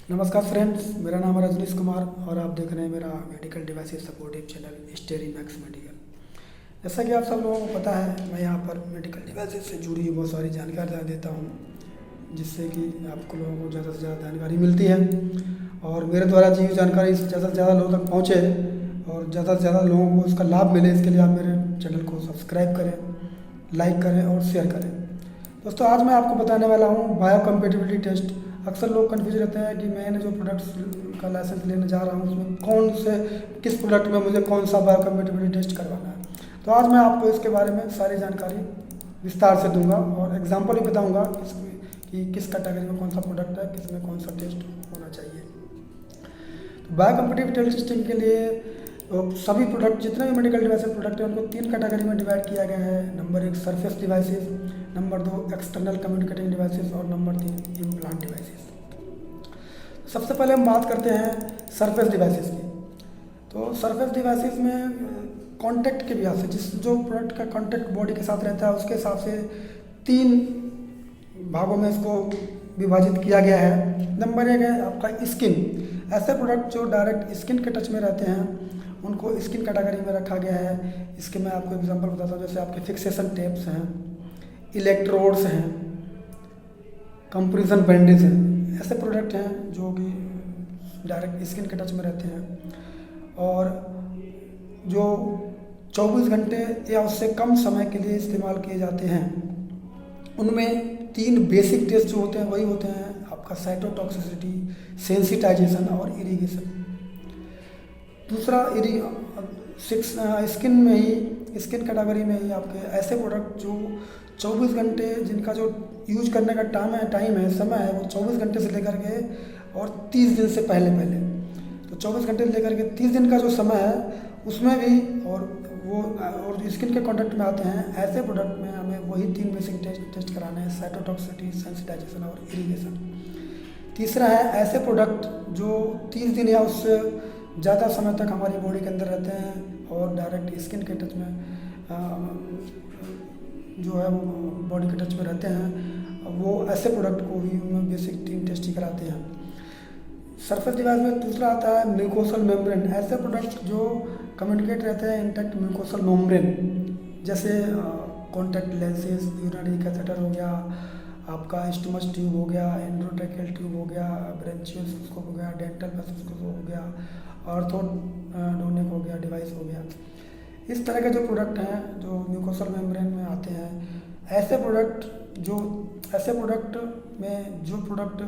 नमस्कार फ्रेंड्स, मेरा नाम है रजनीश कुमार और आप देख रहे हैं मेरा medical devices supportive channel स्टेरी max medical. जैसा कि आप सब लोगों को पता है, मैं यहाँ पर मेडिकल डिवाइसेस से जुड़ी हुई बहुत सारी जानकारियाँ देता हूँ, जिससे कि आपको लोगों को ज़्यादा से ज़्यादा जानकारी मिलती है और मेरे द्वारा दी हुई जानकारी ज़्यादा से ज़्यादा लोगों तक पहुँचे और ज़्यादा से ज़्यादा लोगों को उसका लाभ मिले। इसके लिए आप मेरे चैनल को सब्सक्राइब करें, लाइक करें और शेयर करें। दोस्तों, आज मैं आपको बताने वाला हूँ बायो कंपेटिबिलिटी टेस्ट। अक्सर लोग कन्फ्यूज रहते हैं कि मैंने जो प्रोडक्ट्स का लाइसेंस लेने जा रहा हूँ उसमें कौन से किस प्रोडक्ट में मुझे कौन सा बायो कंपेटिबिलिटी टेस्ट करवाना है। तो आज मैं आपको इसके बारे में सारी जानकारी विस्तार से दूंगा और एग्जाम्पल भी बताऊंगा कि किस कैटेगरी में कौन सा प्रोडक्ट है, किस में कौन सा टेस्ट होना चाहिए। तो बायो कंपेटिबिलिटी टेस्टिंग के लिए सभी प्रोडक्ट, जितने भी मेडिकल डिवाइसेस प्रोडक्ट हैं, उनको 3 कैटेगरी में डिवाइड किया गया है। Number 1 surface devices, number 2 external communicating devices और नंबर 3 इम्प्लांट डिवाइसेस। सबसे पहले हम बात करते हैं सरफेस डिवाइसेस की। तो सरफेस डिवाइसेस में कॉन्टैक्ट के लिहाज से जो प्रोडक्ट का कॉन्टैक्ट बॉडी के साथ रहता है उसके हिसाब से 3 भागों में इसको विभाजित किया गया है। नंबर 1 है आपका स्किन। ऐसे प्रोडक्ट जो डायरेक्ट स्किन के टच में रहते हैं उनको स्किन कैटेगरी में रखा गया है। इसके मैं आपको एग्जांपल बताता हूँ, जैसे आपके फिक्सेशन टेप्स हैं, इलेक्ट्रोड्स हैं, कंप्रेशन बैंडेज हैं। ऐसे प्रोडक्ट हैं जो कि डायरेक्ट स्किन के टच में रहते हैं और जो 24 घंटे या उससे कम समय के लिए इस्तेमाल किए जाते हैं। उनमें 3 बेसिक टेस्ट जो होते हैं वही होते हैं आपका साइटोटॉक्सिसिटी, सेंसिटाइजेशन और इरिगेशन। दूसरा स्किन में ही, स्किन कैटेगरी में ही आपके ऐसे प्रोडक्ट जो 24 घंटे, जिनका जो यूज करने का टाइम है, समय है, वो 24 घंटे से लेकर के और 30 दिन से पहले। तो 24 घंटे से लेकर के 30 दिन का जो समय है उसमें भी और स्किन के कॉन्टैक्ट में आते हैं। ऐसे प्रोडक्ट में हमें वही 3 बेसिक टेस्ट कराने हैं, साइटोटॉक्सिसिटी, सेंसिटाइजेशन और इरिगेशन। तीसरा है ऐसे प्रोडक्ट जो 30 दिन या उससे ज़्यादा समय तक हमारी बॉडी के अंदर रहते हैं और डायरेक्ट स्किन के टच में जो है वो बॉडी के टच में रहते हैं, वो ऐसे प्रोडक्ट को भी उनमें बेसिक 3 टेस्ट ही कराते हैं। सरफेस डिवाइस में दूसरा आता है म्यूकोसल मेम्ब्रेन। ऐसे प्रोडक्ट जो कम्युनिकेट रहते हैं इंटैक्ट म्यूकोसल मेम्ब्रेन, जैसे कॉन्टैक्ट लेंसेज, यूरिनरी कैथेटर हो गया, आपका स्टमच ट्यूब हो गया, एंडोट्रैकियल ट्यूब हो गया, ब्रेंचियोस्कोप हो गया, डेंटल पेथोस्कोप हो गया, ऑर्थोडोनिक हो गया, डिवाइस हो गया। इस तरह के जो प्रोडक्ट हैं जो म्यूकोसल मेम्ब्रेन में आते हैं, ऐसे प्रोडक्ट में जो प्रोडक्ट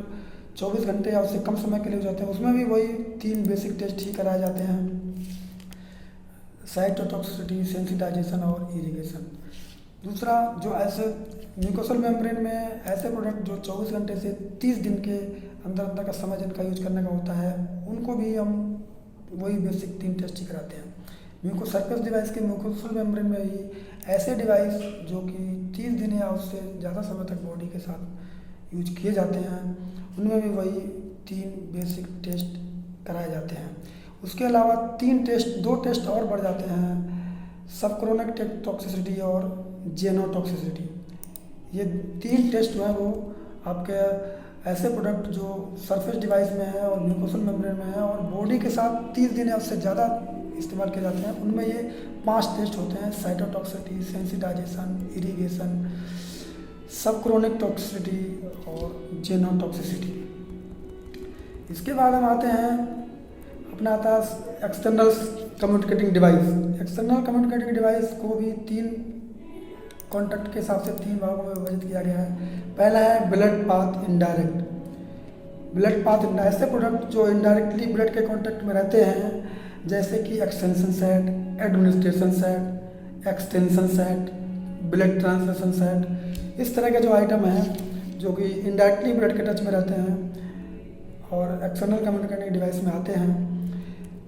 24 घंटे या उससे कम समय के लिए हो जाते हैं उसमें भी वही 3 बेसिक टेस्ट ही कराए जाते हैं, साइटोटॉक्सिसिटी, सेंसिटाइजेशन और इरिगेशन। दूसरा, जो ऐसे म्यूकोसल मेम्ब्रेन में ऐसे प्रोडक्ट जो 24 घंटे से 30 दिन के अंदर का समय जिनका यूज करने का होता है, उनको भी हम वही बेसिक 3 टेस्ट ही कराते हैं। सरफेस डिवाइस के म्यूकोसल मेम्ब्रेन में ही ऐसे डिवाइस जो कि 30 दिन या उससे ज़्यादा समय तक बॉडी के साथ यूज किए जाते हैं, उनमें भी वही 3 बेसिक टेस्ट कराए जाते हैं। उसके अलावा 2 टेस्ट और बढ़ जाते हैं, सबक्रोनिक टॉक्सिसिटी और जेनोटॉक्सिसिटी। ये 3 टेस्ट जो है वो आपके ऐसे प्रोडक्ट जो सरफेस डिवाइस में है और म्यूकोसल मेम्ब्रेन में है और बॉडी के साथ 30 दिन या उससे ज़्यादा इस्तेमाल किए जाते हैं, उनमें ये 5 टेस्ट होते हैं, साइटोटॉक्सिसिटी, सेंसिटाइजेशन, इरिगेशन, सबक्रोनिक टॉक्सिसिटी और जेनोटॉक्सिसिटी। इसके बाद हम आते हैं, अपना आता है external communicating device. External communicating device को भी 3 कॉन्टैक्ट के हिसाब से 3 भागों में विभाजित किया गया है। पहला है ब्लड पाथ इनडायरेक्ट। ऐसे प्रोडक्ट जो इनडायरेक्टली ब्लड के कॉन्टैक्ट में रहते हैं, जैसे कि extension set, administration set, extension set, blood transfusion set, इस तरह के जो आइटम हैं जो कि इनडायरेक्टली ब्लड के टच में रहते हैं और एक्सटर्नल कम्युनिकेटिंग डिवाइस में आते हैं।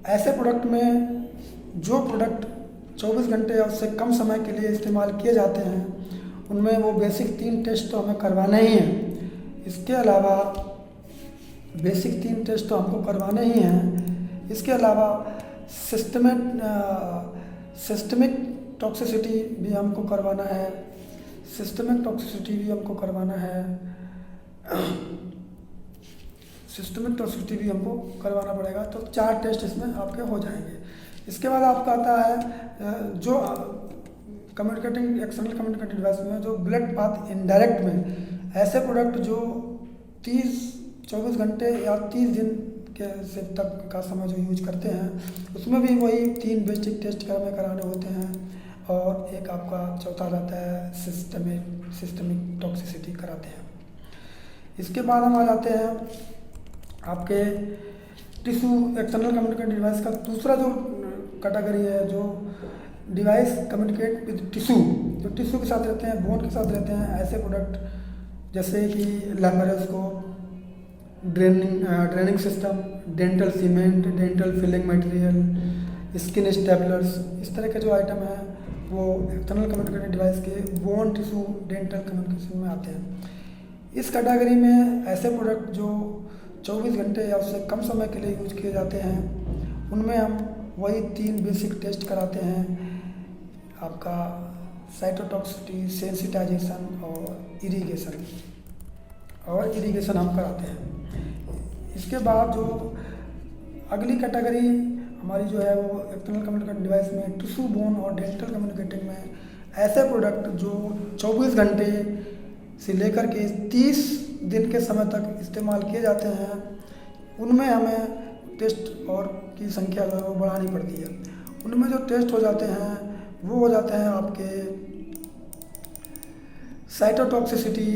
ऐसे प्रोडक्ट में जो प्रोडक्ट 24 घंटे या उससे कम समय के लिए इस्तेमाल किए जाते हैं, उनमें वो बेसिक 3 टेस्ट तो हमें करवाने ही हैं। इसके अलावा बेसिक 3 टेस्ट तो हमको करवाने ही हैं। इसके अलावा सिस्टमिक टॉक्सिसिटी भी हमको करवाना है। सिस्टमिक टॉक्सिसिटी भी हमको करवाना पड़ेगा। तो 4 टेस्ट इसमें आपके हो जाएंगे। इसके बाद आपका आता है जो कम्युनिकेटिंग एक्सटर्नल कम्युनिकेटिंग डिवाइस में जो ब्लड पाथ इनडायरेक्ट में ऐसे प्रोडक्ट जो 24 घंटे या 30 दिन के से तक का समय जो यूज करते हैं, उसमें भी वही 3 बेसिक टेस्ट हमें कराने होते हैं और एक आपका चौथा रहता है सिस्टमिक टॉक्सिसिटी कराते हैं। इसके बाद हम आ जाते हैं आपके टिश्यू एक्सटर्नल कम्युनिकेटिंग डिवाइस का दूसरा जो कैटेगरी है, जो डिवाइस कम्युनिकेट विद टिश्यू, जो टिश्यू के साथ रहते हैं, बोन के साथ रहते हैं, ऐसे प्रोडक्ट जैसे कि laparoscope, draining system, dental cement, dental filling material, skin staplers, इस तरह के जो आइटम हैं वो एक्सटर्नल कम्युनिकेटिंग डिवाइस के बोन टिश्यू डेंटल कम्युनिकेशन में आते हैं। इस कैटेगरी में ऐसे प्रोडक्ट जो 24 घंटे या उससे कम समय के लिए यूज किए जाते हैं, उनमें हम वही 3 बेसिक टेस्ट कराते हैं, आपका साइटोटॉक्सिसिटी, सेंसिटाइजेशन और इरिगेशन हम कराते हैं। इसके बाद जो अगली कैटेगरी हमारी जो है वो एक्सटर्नल कम्युनिकेटिंग डिवाइस में टिश्यू, बोन और डेंटल कम्युनिकेटिंग में ऐसे प्रोडक्ट जो 24 घंटे से लेकर के 30 दिन के समय तक इस्तेमाल किए जाते हैं, उनमें हमें टेस्ट और की संख्या जो है वो बढ़ानी पड़ती है। उनमें जो टेस्ट हो जाते हैं वो हो जाते हैं आपके cytotoxicity,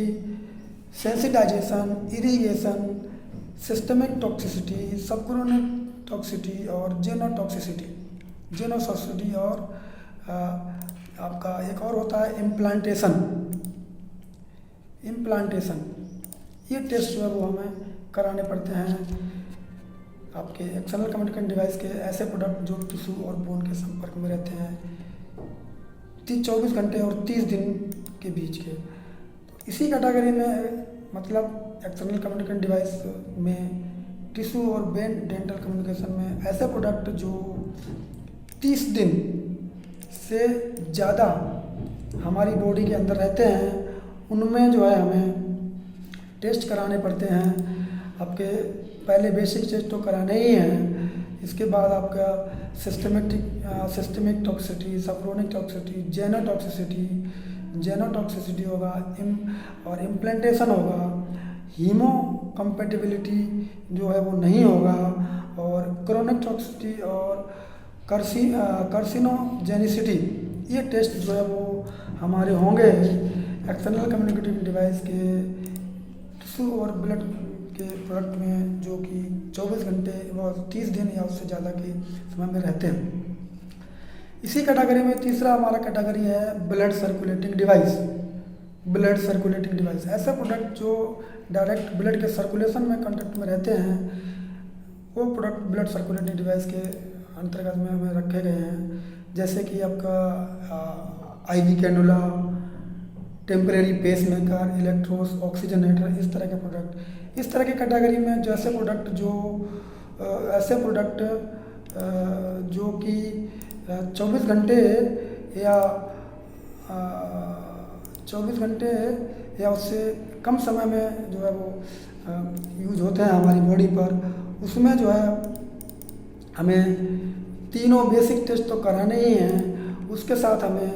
sensitisation, irrigation, systemic toxicity, subchronic toxicity और जेनोटॉक्सिसिटी और आपका एक और होता है इम्प्लांटेशन। ये टेस्ट जो है वो हमें कराने पड़ते हैं आपके एक्सटर्नल कम्युनिकेशन डिवाइस के ऐसे प्रोडक्ट जो टिश्यू और बोन के संपर्क में रहते हैं 24 घंटे और 30 दिन के बीच के। तो इसी कैटेगरी में मतलब एक्सटर्नल कम्युनिकेशन डिवाइस में टिश्यू और डेंटल कम्युनिकेशन में ऐसे प्रोडक्ट जो 30 दिन से ज़्यादा हमारी बॉडी के अंदर रहते हैं, उनमें जो है हमें टेस्ट कराने पड़ते हैं। आपके पहले बेसिक टेस्ट तो कराने ही हैं, इसके बाद आपका सिस्टमिक टॉक्सिसिटी, सफ्रोनिक टॉक्सिसिटी, जेनोटॉक्सिसिटी होगा और इम्प्लांटेशन होगा, हीमो कंपेटिबिलिटी जो है वो नहीं होगा और क्रोनिक टॉक्सिसिटी और कार्सिनोजेनिसिटी, ये टेस्ट जो है वो हमारे होंगे एक्सटर्नल कम्युनिकेटिंग डिवाइस के टिश्यू और ब्लड के प्रोडक्ट में जो कि 24 घंटे व 30 दिन या उससे ज़्यादा के समय में रहते हैं। इसी कैटेगरी में तीसरा हमारा कैटेगरी है ब्लड सर्कुलेटिंग डिवाइस। ऐसे प्रोडक्ट जो डायरेक्ट ब्लड के सर्कुलेशन में कांटेक्ट में रहते हैं, वो प्रोडक्ट ब्लड सर्कुलेटिंग डिवाइस के अंतर्गत में हमें रखे गए हैं, जैसे कि आपका IV cannula, temporary pacemaker, इलेक्ट्रोस, oxygenator, इस तरह के प्रोडक्ट। इस तरह की कैटेगरी में जो ऐसे प्रोडक्ट जो कि 24 घंटे या उससे कम समय में जो है वो यूज होते हैं हमारी बॉडी पर, उसमें जो है हमें तीनों बेसिक टेस्ट तो कराने ही हैं, उसके साथ हमें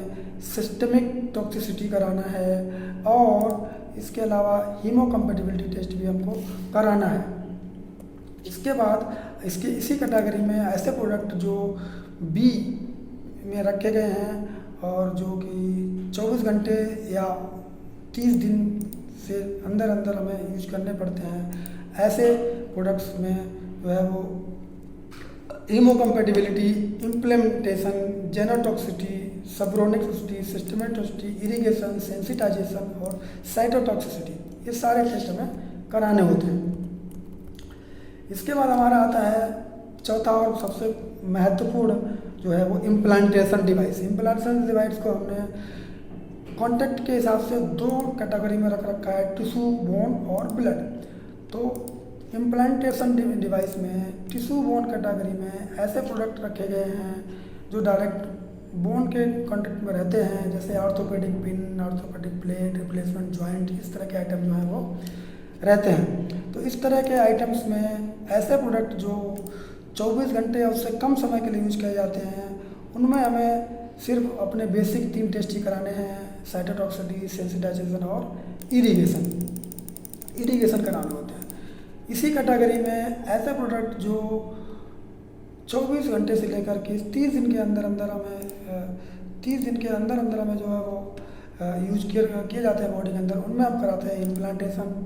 सिस्टमिक टॉक्सिसिटी कराना है और इसके अलावा हीमोकम्पेटिबिलिटी टेस्ट भी हमको कराना है। इसके बाद इसी कैटेगरी में ऐसे प्रोडक्ट जो बी में रखे गए हैं और जो कि 24 घंटे या 30 दिन से अंदर हमें यूज करने पड़ते हैं, ऐसे प्रोडक्ट्स में जो है वो haemocompatibility, implantation, genotoxicity, subchronic toxicity, systemic toxicity, irrigation, sensitisation और साइटोटॉक्सिसिटी, ये सारे टेस्ट हमें कराने होते हैं। इसके बाद हमारा आता है चौथा और सबसे महत्वपूर्ण जो है वो इम्प्लांटेशन डिवाइस। इम्प्लांटेशन डिवाइस को हमने कॉन्टेक्ट के हिसाब से 2 कैटेगरी में रख रखा है, टिश्यू, बोन और ब्लड। तो इम्प्लांटेशन डिवाइस में टिश्यू बोन कैटेगरी में ऐसे प्रोडक्ट रखे गए हैं जो डायरेक्ट बोन के कांटेक्ट में रहते हैं, जैसे orthopaedic pin, orthopaedic plate, replacement joint, इस तरह के आइटम जो हैं वो रहते हैं। तो इस तरह के आइटम्स में ऐसे प्रोडक्ट जो 24 घंटे या उससे कम समय के लिए यूज किए जाते हैं, उनमें हमें सिर्फ अपने बेसिक 3 टेस्ट ही कराने हैं, साइटोटॉक्सिसिटी, सेंसिटाइजेशन और इरिगेशन कराने होते हैं। इसी कैटेगरी में ऐसे प्रोडक्ट जो 24 घंटे से लेकर के 30 दिन के अंदर अंदर हमें जो है वो यूज किए जाते हैं बॉडी के अंदर, उनमें हम कराते हैं implantation,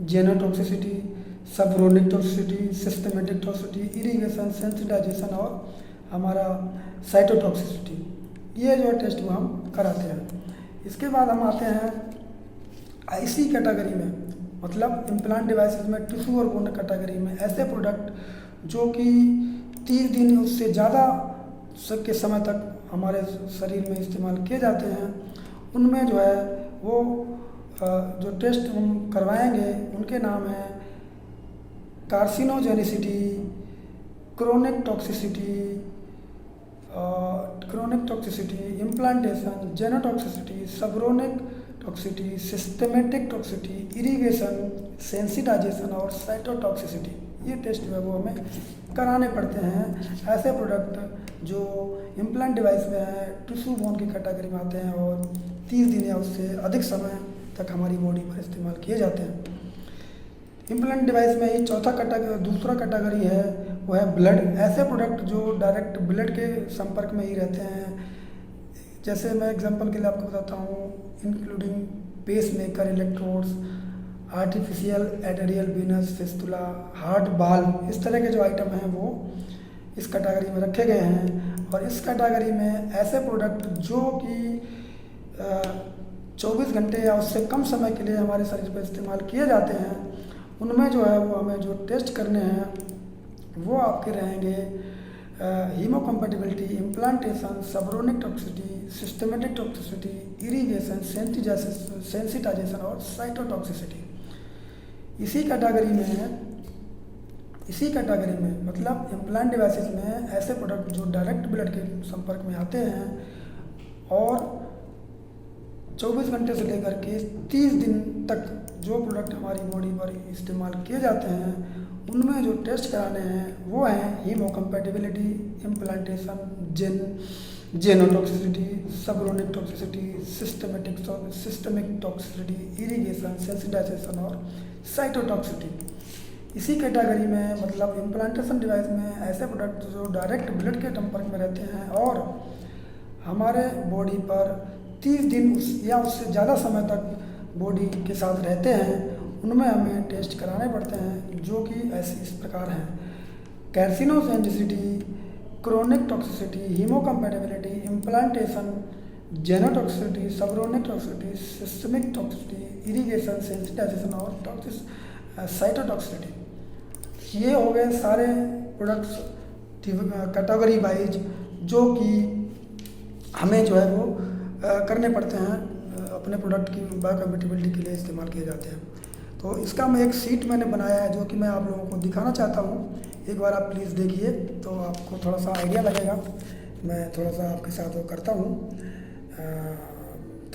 genotoxicity, subchronic toxicity, systematic toxicity, irrigation, sensitisation और हमारा साइटोटॉक्सिसिटी। ये जो टेस्ट वो हम कराते हैं। इसके बाद हम आते हैं इसी कैटेगरी में, मतलब इम्प्लांट डिवाइसेस में टिश्यू और बोन कैटेगरी में ऐसे प्रोडक्ट जो कि 30 दिन उससे ज़्यादा के समय तक हमारे शरीर में इस्तेमाल किए जाते हैं, उनमें जो है वो जो टेस्ट हम करवाएंगे उनके नाम हैं carcinogenicity, chronic toxicity, implantation, genotoxicity, subchronic toxicity, systematic toxicity, irrigation, sensitisation और साइटोटॉक्सिसिटी। ये टेस्ट जो है वो हमें कराने पड़ते हैं ऐसे प्रोडक्ट जो इम्प्लांट डिवाइस में है, टिश्यू बोन की कैटेगरी में आते हैं और 30 दिन या उससे अधिक समय तक हमारी बॉडी पर इस्तेमाल किए जाते हैं। इम्प्लांट डिवाइस में ही दूसरा कैटेगरी है वो है ब्लड। ऐसे प्रोडक्ट जो डायरेक्ट ब्लड के संपर्क में ही रहते हैं, जैसे मैं एग्जांपल के लिए आपको बताता हूँ, including pacemaker, electrodes, artificial arterial venous fistula, heart valve, इस तरह के जो आइटम हैं वो इस कैटेगरी में रखे गए हैं। और इस कैटेगरी में ऐसे प्रोडक्ट जो कि 24 घंटे या उससे कम समय के लिए हमारे शरीर पर इस्तेमाल किए जाते हैं, उनमें जो है वो हमें जो टेस्ट करने हैं वो आपके रहेंगे haemocompatibility, implantation, subchronic toxicity, systematic toxicity, irrigation, sensitisation और साइटोटॉक्सिसिटी। इसी कैटेगरी में मतलब इम्प्लांट डिवाइसेस में ऐसे प्रोडक्ट जो डायरेक्ट ब्लड के संपर्क में आते हैं और 24 घंटे से लेकर के 30 दिन तक जो प्रोडक्ट हमारी बॉडी पर इस्तेमाल किए जाते हैं, उनमें जो टेस्ट कराने हैं वो हैं haemocompatibility, implantation, genotoxicity, subchronic toxicity, systemic toxicity, irrigation, sensitisation और साइटोटॉक्सिसिटी। इसी कैटेगरी में मतलब इम्प्लांटेशन डिवाइस में ऐसे प्रोडक्ट जो डायरेक्ट ब्लड के संपर्क में रहते हैं और हमारे बॉडी पर 30 दिन या उससे ज़्यादा समय तक बॉडी के साथ रहते हैं, उनमें हमें टेस्ट कराने पड़ते हैं जो कि ऐसे इस प्रकार हैं: carcinogenicity, chronic toxicity, haemocompatibility, implantation, genotoxicity, subchronic toxicity, systemic toxicity, irrigation, sensitisation और साइटोटॉक्सिसिटी। ये हो गए सारे प्रोडक्ट्स कैटेगरी वाइज जो कि हमें जो है वो करने पड़ते हैं, अपने प्रोडक्ट की बायोकम्पैटिबिलिटी के लिए इस्तेमाल किए जाते हैं। तो इसका मैं एक शीट मैंने बनाया है जो कि मैं आप लोगों को दिखाना चाहता हूँ। एक बार आप प्लीज़ देखिए तो आपको थोड़ा सा आइडिया लगेगा। मैं थोड़ा सा आपके साथ वो करता हूँ,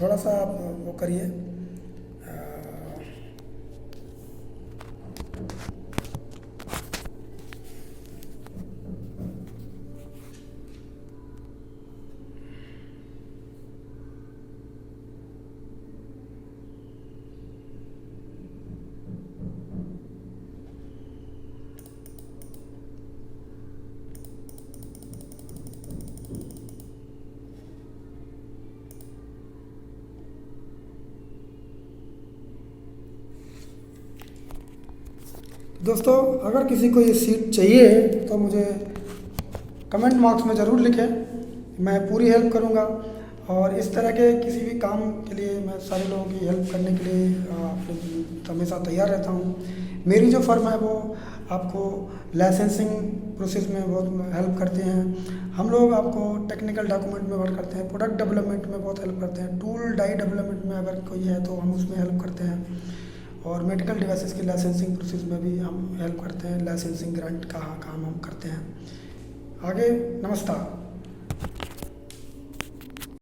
थोड़ा सा आप वो करिए। दोस्तों, अगर किसी को ये सीट चाहिए तो मुझे कमेंट बॉक्स में ज़रूर लिखें, मैं पूरी हेल्प करूँगा। और इस तरह के किसी भी काम के लिए मैं सारे लोगों की हेल्प करने के लिए हमेशा तैयार रहता हूँ। मेरी जो फर्म है वो आपको लाइसेंसिंग प्रोसेस में बहुत हेल्प करते हैं। हम लोग आपको टेक्निकल डॉक्यूमेंट में वर्क करते हैं, प्रोडक्ट डेवलपमेंट में बहुत हेल्प करते हैं, टूल डाई डेवलपमेंट में अगर कोई है तो हम उसमें हेल्प करते हैं, और मेडिकल डिवाइसेस की लाइसेंसिंग प्रोसेस में भी हम हेल्प करते हैं। लाइसेंसिंग ग्रांट का काम हम करते हैं। आगे नमस्कार।